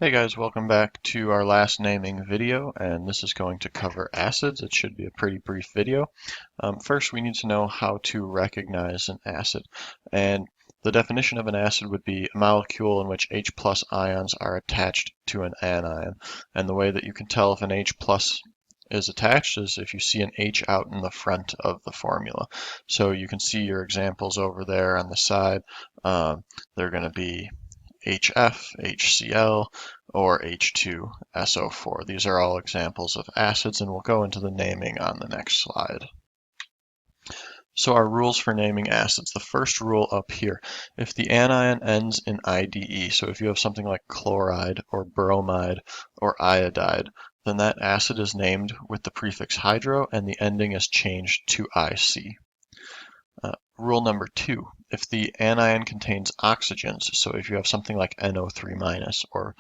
Hey guys, welcome back to our last naming video, and this is going to cover acids. It should be a pretty brief video. First, we need to know how to recognize an acid, and the definition of an acid would be a molecule in which H plus ions are attached to an anion. And the way that you can tell if an H plus is attached is if you see an H out in the front of the formula. So you can see your examples over there on the side. They're going to be HF, HCl, or H2SO4. These are all examples of acids, and we'll go into the naming on the next slide. So our rules for naming acids. The first rule up here, if the anion ends in IDE, so if you have something like chloride or bromide or iodide, then that acid is named with the prefix hydro and the ending is changed to IC. Rule number 2, if the anion contains oxygens, so if you have something like NO3 minus or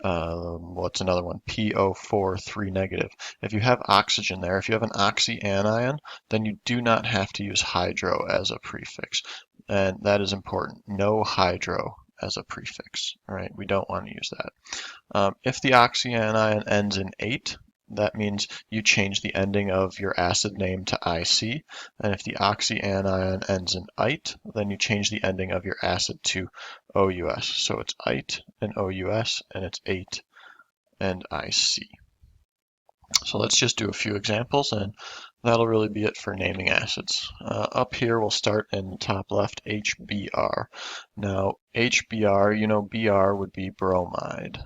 what's another one? PO4 3 negative. If you have oxygen there, if you have an oxyanion, then you do not have to use hydro as a prefix. And that is important. No hydro as a prefix. All right, we don't want to use that. If the oxyanion ends in ate, that means you change the ending of your acid name to IC. And if the oxyanion ends in ite, then you change the ending of your acid to OUS. So it's ite and OUS, and it's ate and IC. So let's just do a few examples, and that'll really be it for naming acids. Up here, we'll start in the top left, HBr. Now, HBr, you know, Br would be bromide.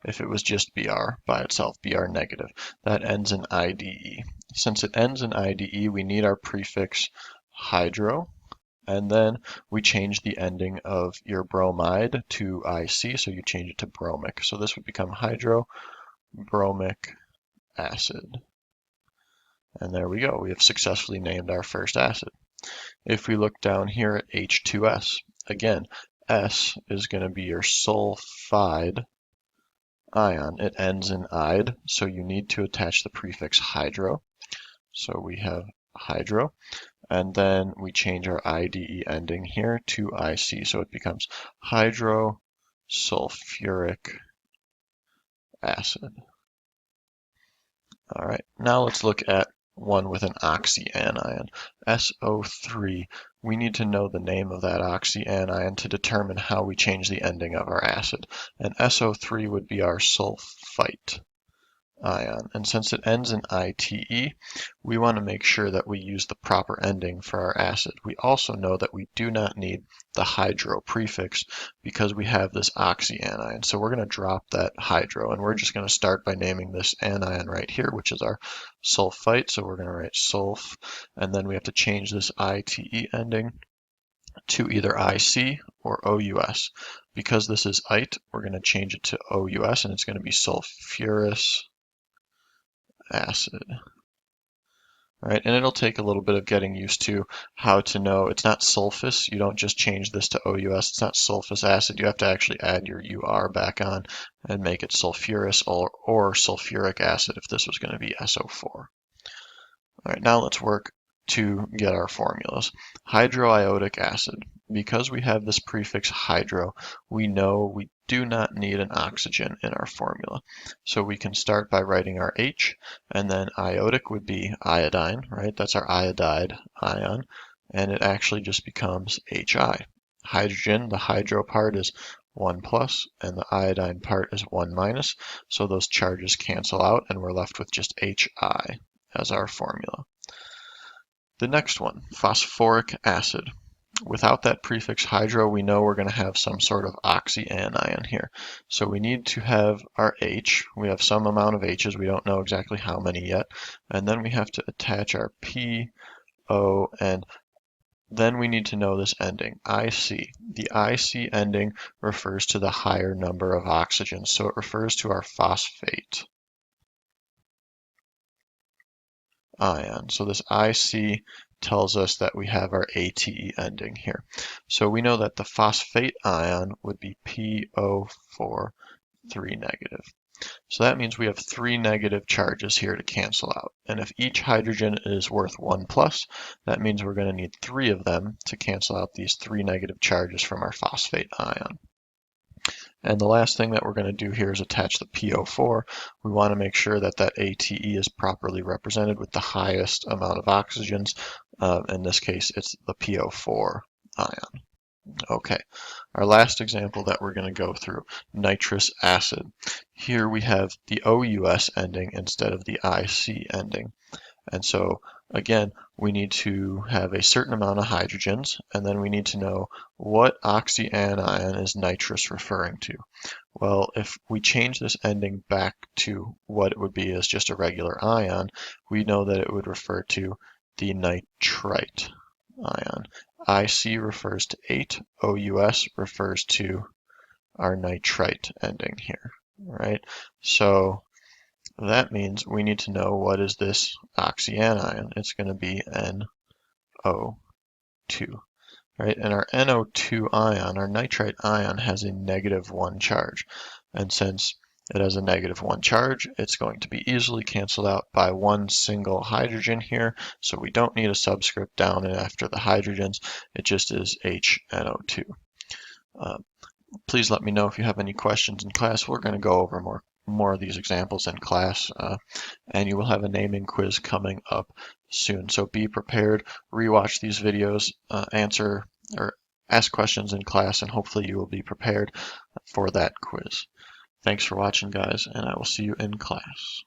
If it was just Br by itself, Br negative. That ends in IDE. Since it ends in IDE, we need our prefix hydro, and then we change the ending of your bromide to IC, so you change it to bromic. So this would become hydrobromic acid. And there we go. We have successfully named our first acid. If we look down here at H2S, again, S is going to be your sulfide ion. It ends in "ide", so you need to attach the prefix hydro. So we have hydro, and then we change our IDE ending here to IC, so it becomes hydrosulfuric acid. All right, now let's look at one with an oxyanion, SO3. We need to know the name of that oxyanion to determine how we change the ending of our acid. And SO3 would be our sulfite ion. And since it ends in ITE, we want to make sure that we use the proper ending for our acid. We also know that we do not need the hydro prefix because we have this oxyanion. So we're going to drop that hydro, and we're just going to start by naming this anion right here, which is our sulfite. So we're going to write sulf, and then we have to change this ITE ending to either IC or OUS. Because this is ite, we're going to change it to OUS, and it's going to be sulfurous acid. Right, and it'll take a little bit of getting used to how to know it's not sulfus. You don't just change this to OUS. It's not sulfus acid. You have to actually add your UR back on and make it sulfurous or sulfuric acid if this was going to be SO4. All right, now let's work to get our formulas. Hydroiodic acid. Because we have this prefix hydro, we know we do not need an oxygen in our formula. So we can start by writing our H, and then iodic would be iodine, right? That's our iodide ion, and it actually just becomes HI. Hydrogen, the hydro part is 1 plus, and the iodine part is 1 minus, so those charges cancel out, and we're left with just HI as our formula. The next one, phosphoric acid. Without that prefix hydro, we know we're going to have some sort of oxyanion here. So we need to have our H. We have some amount of H's. We don't know exactly how many yet. And then we have to attach our P, O, and then we need to know this ending, IC. The IC ending refers to the higher number of oxygens. So it refers to our phosphate ion. So this IC tells us that we have our ATE ending here. So we know that the phosphate ion would be PO4 3 negative. So that means we have 3 negative charges here to cancel out. And if each hydrogen is worth 1 plus, that means we're going to need 3 of them to cancel out these 3 negative charges from our phosphate ion. And the last thing that we're going to do here is attach the PO4. We want to make sure that that ATE is properly represented with the highest amount of oxygens. In this case, it's the PO4 ion. Okay, our last example that we're going to go through, nitrous acid. Here we have the OUS ending instead of the IC ending. And so again, we need to have a certain amount of hydrogens, and then we need to know what oxyanion is nitrous referring to. Well, if we change this ending back to what it would be as just a regular ion, we know that it would refer to the nitrite ion. IC refers to 8, OUS refers to our nitrite ending here, right? So that means we need to know what is this oxyanion. It's going to be NO2, right? And our NO2 ion, our nitrite ion, has a -1 charge. And since it has a -1 charge, it's going to be easily canceled out by one single hydrogen here. So we don't need a subscript down and after the hydrogens. It just is HNO2. Please let me know if you have any questions in class. We're going to go over more of these examples in class, and you will have a naming quiz coming up soon. So be prepared, rewatch these videos, answer or ask questions in class, and hopefully you will be prepared for that quiz. Thanks for watching, guys, and I will see you in class.